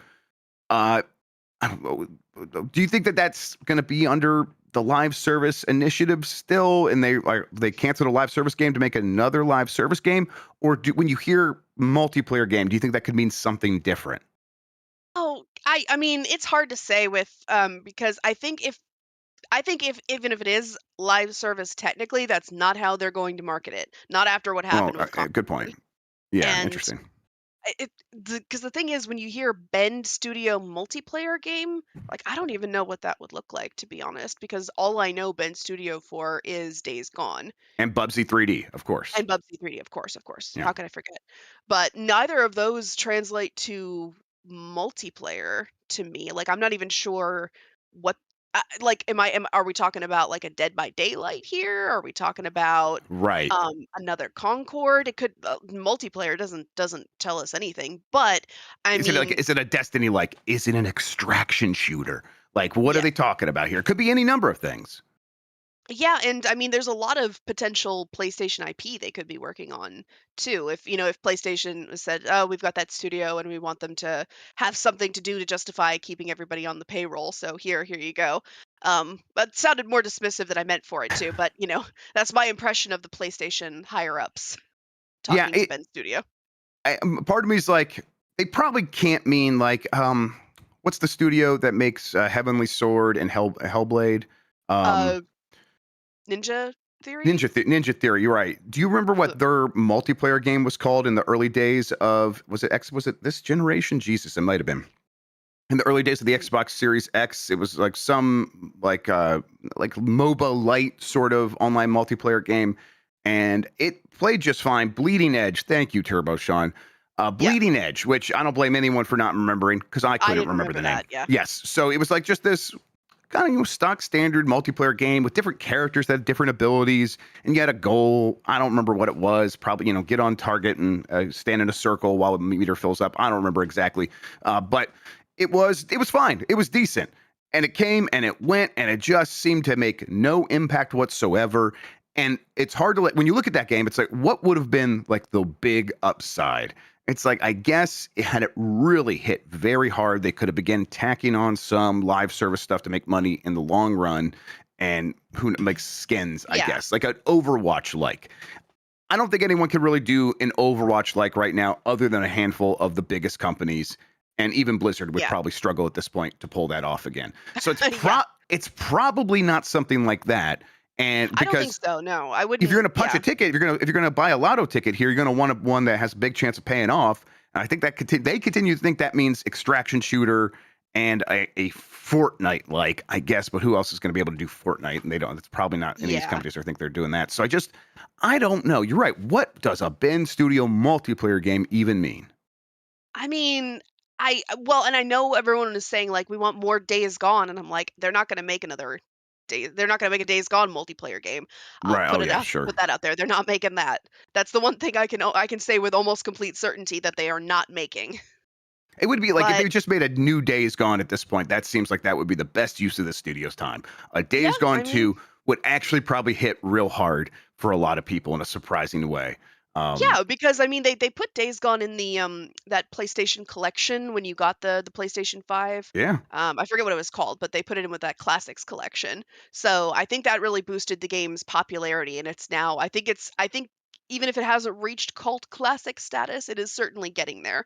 I don't know. Do you think that that's going to be under the live service initiative still, and they canceled a live service game to make another live service game, or when you hear multiplayer game, do you think that could mean something different? Oh, I mean, it's hard to say with because I think if even if it is live service technically, that's not how they're going to market it. Not after what happened with Call of Good point. Yeah, And interesting. because the thing is, when you hear Bend Studio multiplayer game, like I don't even know what that would look like, to be honest, because all I know Bend Studio for is Days Gone And Bubsy 3D, of course. and Bubsy 3D, of course, of course. Yeah. How could I forget? But neither of those translate to multiplayer to me. Like I'm not even sure what. Like, are we talking about like a Dead by Daylight here? Are we talking about Right. another Concord? It could multiplayer doesn't tell us anything, but I Is mean, it a Destiny like? Is it an extraction shooter? Like, what are Yeah. they talking about here? It could be any number of things. yeah, and I mean, there's a lot of potential PlayStation IP they could be working on too. If if PlayStation said, "Oh, we've got that studio and we want them to have something to do to justify keeping everybody on the payroll, so here you go." But it sounded more dismissive than I meant for it to. But that's my impression of the PlayStation higher ups Yeah, talking to Ben Studio. part of me is like, they probably can't mean like, what's the studio that makes Heavenly Sword and Hellblade? Um, Uh, Ninja Theory. Ninja Theory. You're right. Do you remember what their multiplayer game was called in the early days of? Was it this generation? Jesus, it might have been. In the early days of the Xbox Series X, it was like some like MOBA light sort of online multiplayer game, and it played just fine. Bleeding Edge, thank you, Turbo Sean. Bleeding Edge, which I don't blame anyone for not remembering because I couldn't didn't remember the name. that, yeah. Yes, so it was like just this kind of stock standard multiplayer game with different characters that had different abilities, and you had a goal. I don't remember what it was. Probably get on target and stand in a circle while the meter fills up. I don't remember exactly, but it was fine. It was decent. And it came and it went and it just seemed to make no impact whatsoever. And it's hard to when you look at that game, it's like, what would have been like the big upside? It's like, I guess had it really hit very hard, they could have begun tacking on some live service stuff to make money in the long run and like skins, I guess, like an Overwatch like. I don't think anyone could really do an Overwatch like right now other than a handful of the biggest companies. And even Blizzard would probably struggle at this point to pull that off again. So it's it's probably not something like that. And because I don't think so. No, I wouldn't. If you're going to punch a ticket, if you're going to buy a lotto ticket here, you're going to want one that has a big chance of paying off. And I think that they continue to think that means extraction shooter and a Fortnite like, I guess. But who else is going to be able to do Fortnite? And they don't. It's probably not any of these companies that think they're doing that. So I don't know. You're right. What does a Ben Studio multiplayer game even mean? I mean, and I know everyone is saying like we want more Days Gone, and I'm like, they're not going to make another day. They're not going to make a Days Gone multiplayer game. Right? Put that out there. They're not making that. That's the one thing I can say with almost complete certainty that they are not making. It would be like if they just made a new Days Gone at this point. That seems like that would be the best use of the studio's time. A Days Gone 2 would actually probably hit real hard for a lot of people in a surprising way. Because I mean they put Days Gone in the that PlayStation collection when you got the PlayStation 5. Yeah. I forget what it was called, but they put it in with that classics collection. So I think that really boosted the game's popularity, and it's now I think even if it hasn't reached cult classic status, it is certainly getting there.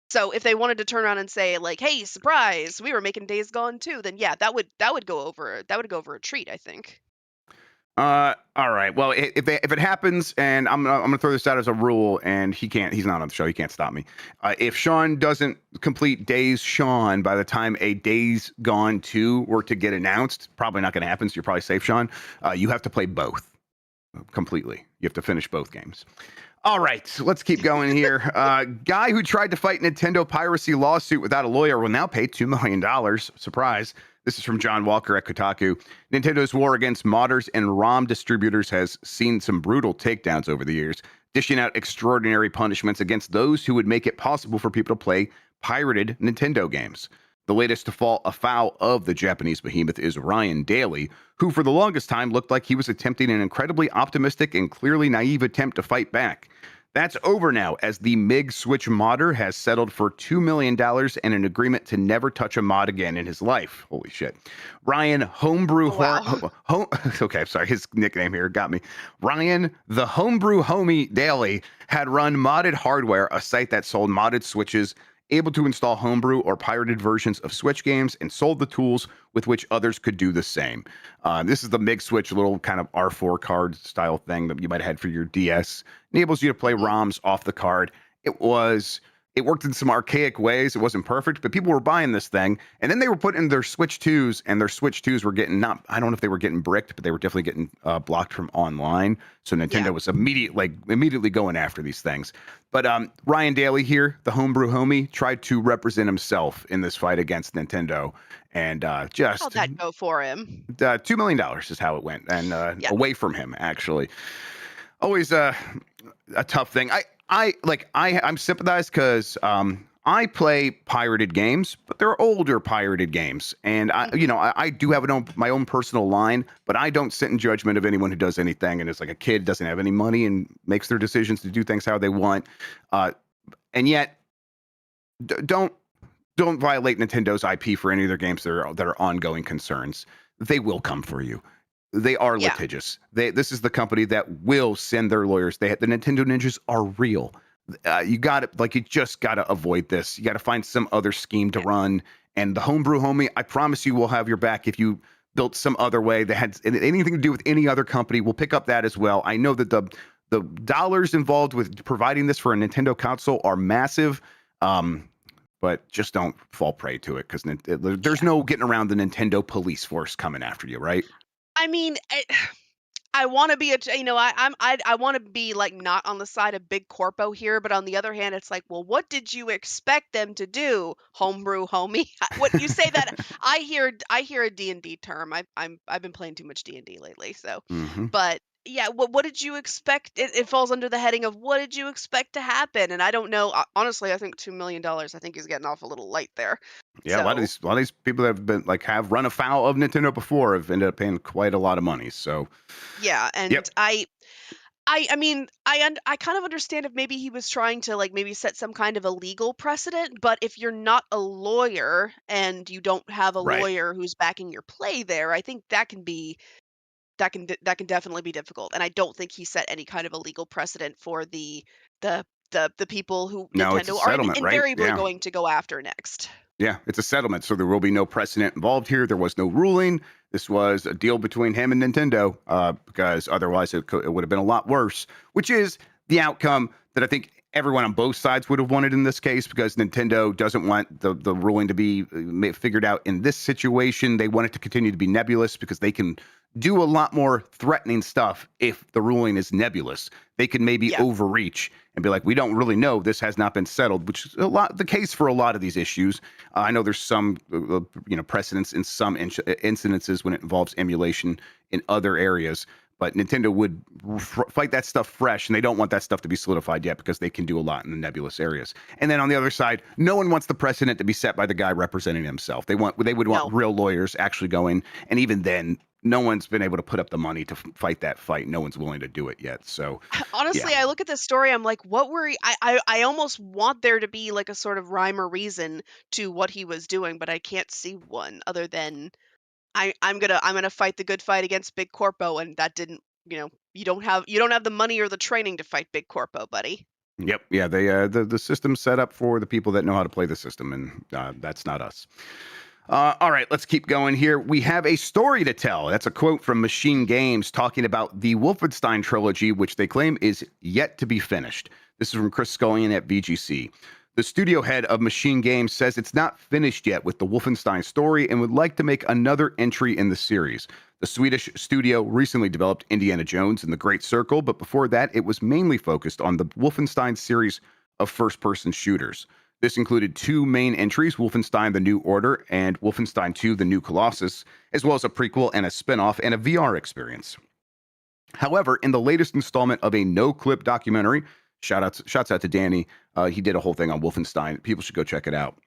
So if they wanted to turn around and say like, "Hey, surprise, we were making Days Gone too," then yeah, that would go over a treat, I think. All right. Well, if it happens, and I'm gonna throw this out as a rule, and he's not on the show, he can't stop me. If Sean doesn't complete Days Sean by the time a Days Gone 2 were to get announced, probably not gonna happen. So you're probably safe, Sean. You have to play both completely. You have to finish both games. All right, so let's keep going here. Guy who tried to fight Nintendo piracy lawsuit without a lawyer will now pay $2 million. Surprise. This is from John Walker at Kotaku. Nintendo's war against modders and ROM distributors has seen some brutal takedowns over the years, dishing out extraordinary punishments against those who would make it possible for people to play pirated Nintendo games. The latest to fall afoul of the Japanese behemoth is Ryan Daly, who for the longest time looked like he was attempting an incredibly optimistic and clearly naive attempt to fight back. That's over now, as the MiG Switch modder has settled for $2 million and an agreement to never touch a mod again in his life. Holy shit. Ryan Homebrew... okay, sorry, his nickname here got me. Ryan, the Homebrew Homie Daly, had run Modded Hardware, a site that sold modded Switches, able to install homebrew or pirated versions of Switch games, and sold the tools with which others could do the same. This is the MiG Switch, little kind of R4 card style thing that you might have had for your DS. Enables you to play ROMs off the card. It worked in some archaic ways. It wasn't perfect, but people were buying this thing. And then they were putting in their Switch 2s, and their Switch 2s were getting I don't know if they were getting bricked, but they were definitely getting blocked from online. So Nintendo was immediately going after these things. But Ryan Daly here, the homebrew homie, tried to represent himself in this fight against Nintendo. And how'd that go for him? $2 million is how it went. And away from him, actually. Always a tough thing. I'm sympathized because I play pirated games, but they're older pirated games, and I do have my own personal line, but I don't sit in judgment of anyone who does anything and is like a kid, doesn't have any money, and makes their decisions to do things how they want, and yet don't violate Nintendo's IP for any of their games that are ongoing concerns. They will come for you. They are litigious. This is the company that will send their lawyers. The Nintendo ninjas are real. You just got to avoid this. You got to find some other scheme to run And the homebrew homie, I promise you we'll have your back if you built some other way that had anything to do with any other company. We'll pick up that as well. I know that the dollars involved with providing this for a Nintendo console are massive, but just don't fall prey to it because there's no getting around the Nintendo police force coming after you, right? I mean, I want to be I want to be like not on the side of big corpo here, but on the other hand, it's like, well, what did you expect them to do, homebrew homie? What you say that I hear a D&D term. I've been playing too much D&D lately, so. Mm-hmm. But yeah, what did you expect? It falls under the heading of what did you expect to happen? And I don't know. Honestly, I think $2 million. I think is getting off a little light there. Yeah, a lot So of these people that have been have run afoul of Nintendo before have ended up paying quite a lot of money. So, yeah, yep, and I mean, I kind of understand if maybe he was trying to like maybe set some kind of a legal precedent, but if you're not a lawyer and you don't have a right. lawyer who's backing your play there, I think that can be that can definitely be difficult. And I don't think he set any kind of a legal precedent for the the people who No, it's a Nintendo are settlement, right? invariably Yeah. going to go after next. Yeah, it's a settlement, so there will be no precedent involved here. There was no ruling. This was a deal between him and Nintendo, because otherwise it would have been a lot worse, which is the outcome that I think everyone on both sides would have wanted in this case, because Nintendo doesn't want the ruling to be figured out in this situation. They want it to continue to be nebulous because they can do a lot more threatening stuff if the ruling is nebulous. They can maybe Yeah. overreach and be like, we don't really know. This has not been settled, which is a lot the case for a lot of these issues. I know there's some precedents in some incidences when it involves emulation in other areas, but Nintendo would fight that stuff fresh, and they don't want that stuff to be solidified yet because they can do a lot in the nebulous areas. And then on the other side, no one wants the precedent to be set by the guy representing himself. They would want real lawyers actually going, and even then, no one's been able to put up the money to fight that fight. No one's willing to do it yet. So Honestly, yeah. I look at this story, I'm like, what were I almost want there to be like a sort of rhyme or reason to what he was doing, but I can't see one other than I'm gonna fight the good fight against Big Corpo, and that didn't, you don't have the money or the training to fight Big Corpo, buddy. Yep. Yeah. They the system's set up for the people that know how to play the system, and that's not us. All right, let's keep going here. We have a story to tell. That's a quote from Machine Games talking about the Wolfenstein trilogy, which they claim is yet to be finished. This is from Chris Scullion at VGC. The studio head of Machine Games says it's not finished yet with the Wolfenstein story and would like to make another entry in the series. The Swedish studio recently developed Indiana Jones and the Great Circle, but before that, it was mainly focused on the Wolfenstein series of first-person shooters. This included two main entries, Wolfenstein The New Order and Wolfenstein 2 The New Colossus, as well as a prequel and a spin-off and a VR experience. However, in the latest installment of a no-clip documentary, shouts out to Danny, he did a whole thing on Wolfenstein. People should go check it out.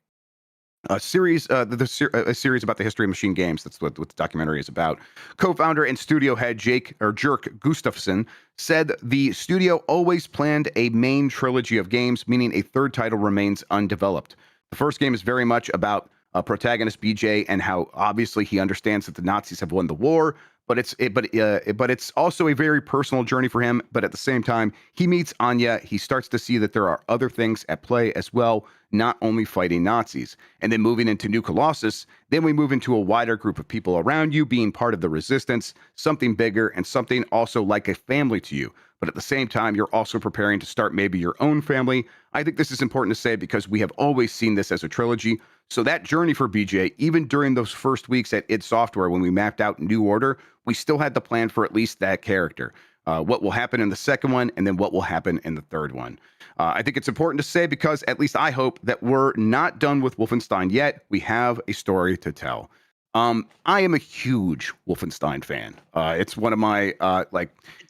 A series about the history of machine games. That's what the documentary is about. Co-founder and studio head Jerk Gustafsson said the studio always planned a main trilogy of games, meaning a third title remains undeveloped. The first game is very much about protagonist BJ and how obviously he understands that the Nazis have won the war, but it's also a very personal journey for him. But at the same time, he meets Anya. He starts to see that there are other things at play as well, not only fighting Nazis. And then moving into New Colossus, then we move into a wider group of people around you being part of the resistance, something bigger and something also like a family to you. But at the same time, you're also preparing to start maybe your own family. I think this is important to say because we have always seen this as a trilogy. So that journey for BJ, even during those first weeks at id Software when we mapped out New Order, we still had the plan for at least that character. What will happen in the second one, and then what will happen in the third one. I think it's important to say because at least I hope that we're not done with Wolfenstein yet. We have a story to tell. I am a huge Wolfenstein fan. It's one of my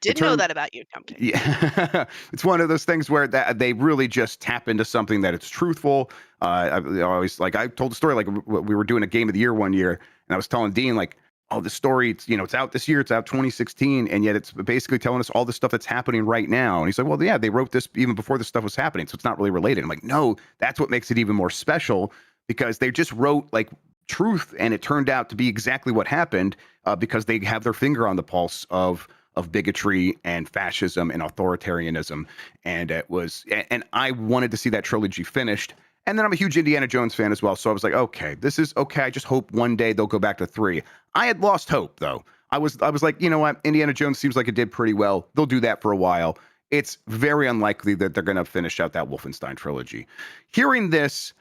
Didn't know that about you, Tom King. Yeah, it's one of those things where they really just tap into something that it's truthful. I told the story like we were doing a game of the year one year, and I was telling Dean like, oh, the story, it's out this year, it's out 2016, and yet it's basically telling us all the stuff that's happening right now. And he's like, well, yeah, they wrote this even before this stuff was happening, so it's not really related. I'm like, no, that's what makes it even more special because they just wrote like truth, and it turned out to be exactly what happened because they have their finger on the pulse of bigotry and fascism and authoritarianism. And I wanted to see that trilogy finished. And then I'm a huge Indiana Jones fan as well. So I was like, okay, this is okay. I just hope one day they'll go back to 3. I had lost hope though. I was like, you know what? Indiana Jones seems like it did pretty well. They'll do that for a while. It's very unlikely that they're going to finish out that Wolfenstein trilogy. Hearing this,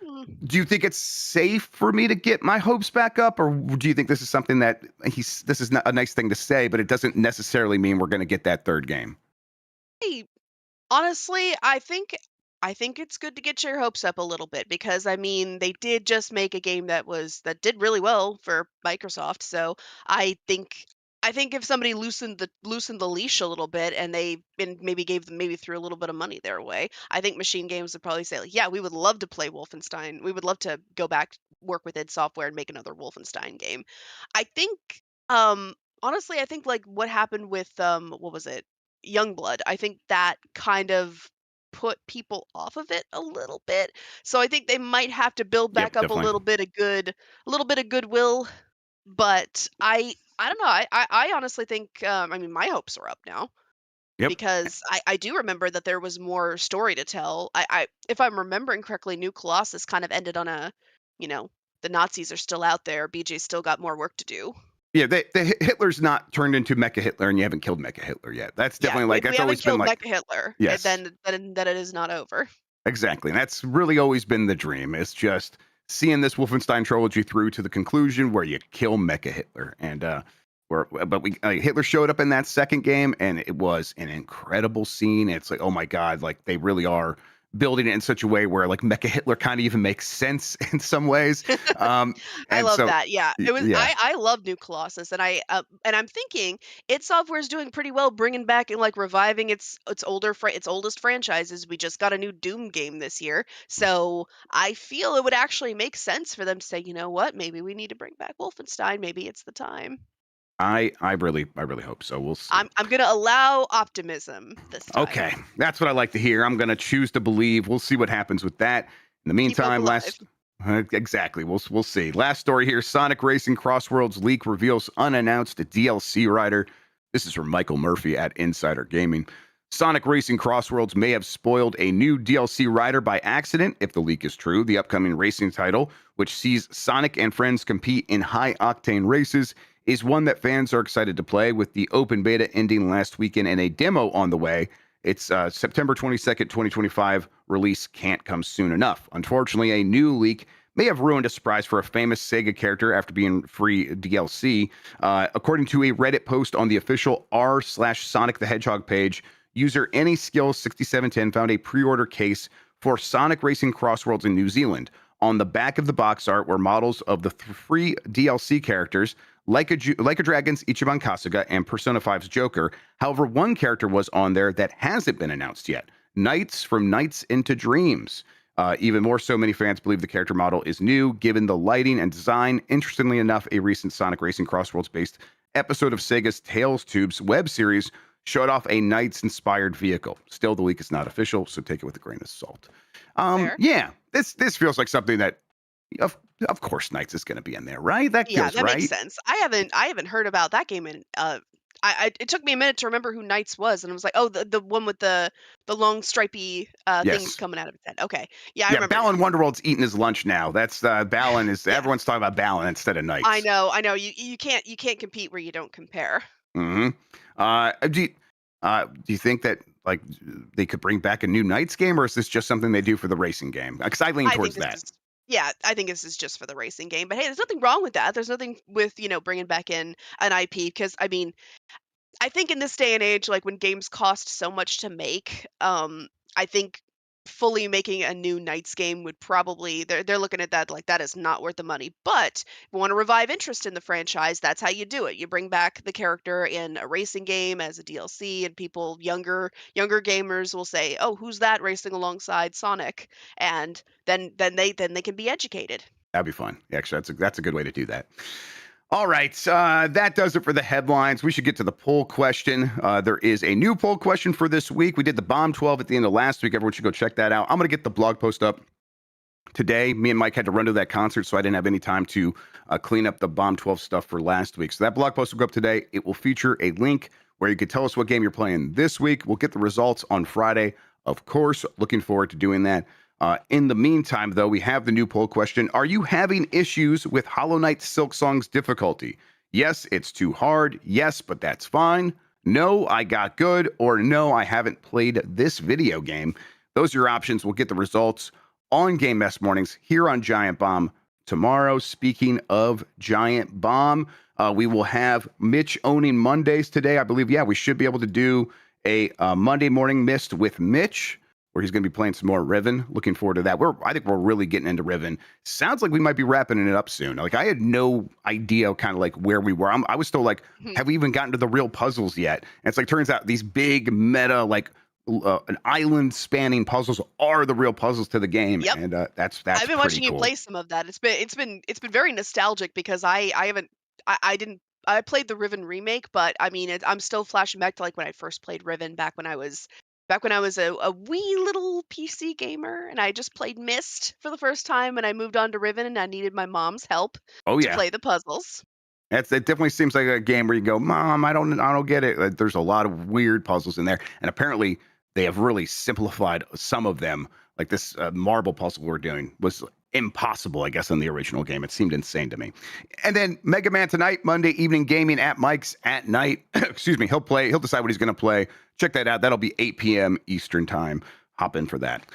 do you think it's safe for me to get my hopes back up, or do you think this is something that this is not a nice thing to say, but it doesn't necessarily mean we're going to get that third game? Hey, honestly, I think it's good to get your hopes up a little bit because I mean they did just make a game that did really well for Microsoft. So I think I think if somebody loosened the leash a little bit and maybe gave them maybe threw a little bit of money their way, I think Machine Games would probably say like, yeah, we would love to play Wolfenstein. We would love to go back work with id Software and make another Wolfenstein game. I think um honestly I think like what happened with what was it? Youngblood. I think that kind of put people off of it a little bit. So I think they might have to build back Yep, up definitely. a little bit of goodwill. But I don't know. I honestly think I mean my hopes are up now Yep. because I do remember that there was more story to tell. I if I'm remembering correctly, New Colossus kind of ended on a, you know, the Nazis are still out there. BJ's still got more work to do. Yeah, Hitler's not turned into Mecha Hitler, and you haven't killed Mecha Hitler yet. That's Yeah, definitely like we that's haven't always been killed like Mecha Hitler, and yes. then it is not over. Exactly. And that's really always been the dream. It's just seeing this Wolfenstein trilogy through to the conclusion where you kill Mecha Hitler. And Hitler showed up in that second game, and it was an incredible scene. It's like, oh my God, like they really are building it in such a way where like Mecha Hitler kind of even makes sense in some ways. Um, I and love so that. Yeah, it was. yeah, I love New Colossus, and I'm thinking id Software is doing pretty well, bringing back and like reviving its oldest franchises. We just got a new Doom game this year, so I feel it would actually make sense for them to say, you know what, maybe we need to bring back Wolfenstein. Maybe it's the time. I really hope so. We'll see. I'm gonna allow optimism this time. Okay, that's what I like to hear. I'm going to choose to believe. We'll see what happens with that. In the Keep hope meantime, alive. exactly. We'll see. Last story here: Sonic Racing Crossworlds leak reveals unannounced DLC rider. This is from Michael Murphy at Insider Gaming. Sonic Racing Crossworlds may have spoiled a new DLC rider by accident. If the leak is true, the upcoming racing title, which sees Sonic and friends compete in high-octane races, is one that fans are excited to play, with the open beta ending last weekend and a demo on the way. Its September 22nd, 2025 release can't come soon enough. Unfortunately, a new leak may have ruined a surprise for a famous Sega character after being free DLC. According to a Reddit post on the official r/Sonic the Hedgehog page, user AnySkill6710 found a pre-order case for Sonic Racing Crossworlds in New Zealand. On the back of the box art were models of the free DLC characters, like a Dragon's Ichiban Kasuga and Persona 5's Joker. However, one character was on there that hasn't been announced yet. Knights from Nights into Dreams. Even more so, many fans believe the character model is new, given the lighting and design. Interestingly enough, a recent Sonic Racing Crossworlds-based episode of Sega's Tales Tubes web series showed off a Knights-inspired vehicle. Still, the leak is not official, so take it with a grain of salt. Fair. Yeah, this feels like something that, of course, Knights is going to be in there, right? That Yeah, feels that makes right. sense. I haven't heard about that game in it took me a minute to remember who Knights was, and I was like, oh, the one with the long stripy things Yes. coming out of its head. Okay, yeah, I Yeah, remember now. Balan Wonderworld's eating his lunch now. That's Balan is Yeah, everyone's talking about Balan instead of I Knights. know, I know. You can't compete where you don't compare. hmm do you think that like they could bring back a new Knights game, or is this just something they do for the racing game? Because I lean I think towards this that. is Yeah, I think this is just for the racing game. But hey, there's nothing wrong with that. There's nothing with bringing back in an IP because I mean I think in this day and age, like when games cost so much to make, I think fully making a new Knights game would probably they're looking at that like that is not worth the money. But if you want to revive interest in the franchise, that's how you do it. You bring back the character in a racing game as a DLC, and people younger gamers will say, "Oh, who's that racing alongside Sonic?" And then they can be educated. That'd be fun. Actually, that's a good way to do that. All right, that does it for the headlines. We should get to the poll question. There is a new poll question for this week. We did the Bomb 12 at the end of last week. Everyone should go check that out. I'm going to get the blog post up today. Me and Mike had to run to that concert, so I didn't have any time to clean up the Bomb 12 stuff for last week. So that blog post will go up today. It will feature a link where you can tell us what game you're playing this week. We'll get the results on Friday, of course. Looking forward to doing that. In the meantime, though, we have the new poll question. Are you having issues with Hollow Knight Silksong's difficulty? Yes, it's too hard. Yes, but that's fine. No, I got good. Or no, I haven't played this video game. Those are your options. We'll get the results on Game Mess Mornings here on Giant Bomb tomorrow. Speaking of Giant Bomb, we will have Mitch owning Mondays today. I believe, yeah, we should be able to do a Monday morning mist with Mitch, where he's going to be playing some more Riven. Looking forward to that. I think we're really getting into Riven. Sounds like we might be wrapping it up soon. Like, I had no idea kind of like where we were. I was still like, have we even gotten to the real puzzles yet? And it's like, turns out these big meta, like an island spanning puzzles are the real puzzles to the game. Yep. And that's I've been watching cool. you play some of that. It's been very nostalgic because I played the Riven remake, but I mean, I'm still flashing back to like when I first played Riven back when I was a wee little PC gamer, and I just played Myst for the first time, and I moved on to Riven, and I needed my mom's help to play the puzzles. It definitely seems like a game where you go, Mom, I don't get it. Like, there's a lot of weird puzzles in there, and apparently they have really simplified some of them. Like this marble puzzle we're doing was impossible, I guess, in the original game. It seemed insane to me. And then Mega Man tonight, Monday evening gaming at Mike's at night. Excuse me. He'll decide what he's going to play. Check that out. That'll be 8 p.m. Eastern time. Hop in for that.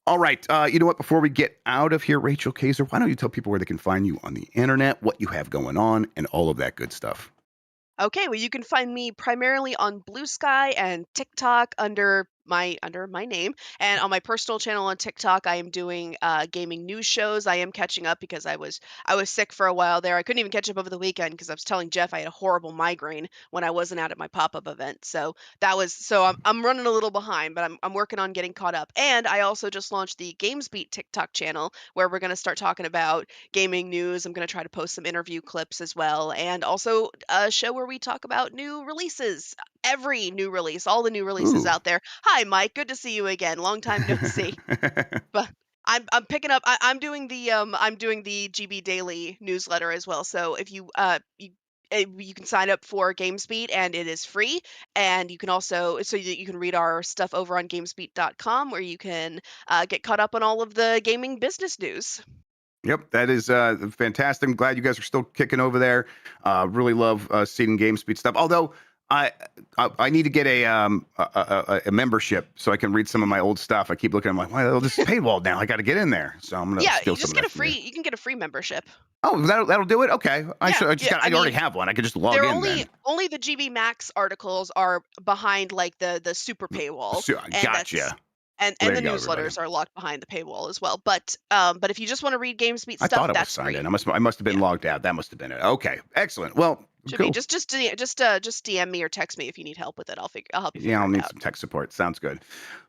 All right. You know what? Before we get out of here, Rachel Kaser, why don't you tell people where they can find you on the internet, what you have going on, and all of that good stuff? Okay, well, you can find me primarily on Blue Sky and TikTok under my name, and on my personal channel on TikTok, I am doing gaming news shows. I am catching up because I was sick for a while there. I couldn't even catch up over the weekend because I was telling Jeff I had a horrible migraine when I wasn't out at my pop-up event. So I'm running a little behind, but I'm working on getting caught up. And I also just launched the GamesBeat TikTok channel where we're going to start talking about gaming news. I'm going to try to post some interview clips as well, and also a show where we talk about new releases. Every new release, all the new releases out there. Hi, Mike. Good to see you again. Long time no see. But I'm picking up. I'm doing the GB Daily newsletter as well. So if you can sign up for GamesBeat and it is free, and you can also you can read our stuff over on gamesbeat.com where you can get caught up on all of the gaming business news. Yep, that is fantastic. I'm glad you guys are still kicking over there. Really love seeing GameSpeed stuff. Although I need to get a membership so I can read some of my old stuff. I keep looking. I'm like, well, this is paywalled now. I got to get in there. So I'm gonna steal you just some get of that from you. you can get a free membership. Oh, that'll do it. Okay, I already have one. I could just log in. Only the GB Max articles are behind like the super paywall. Gotcha. And the newsletters are locked behind the paywall as well. But if you just want to read GamesBeat stuff, I thought it that's was signed free. in. I must have been logged out. That must have been it. Okay, excellent. Well, should cool. be just DM me or text me if you need help with it. I'll help you. Yeah, I'll need some tech support. Sounds good.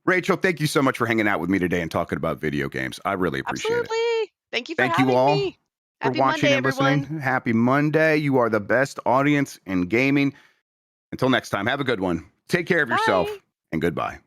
Rachel, thank you so much for hanging out with me today and talking about video games. I really appreciate it. Thank you for having me. Happy watching Monday, and listening. Everyone. Happy Monday. You are the best audience in gaming. Until next time, have a good one. Take care of yourself, and goodbye.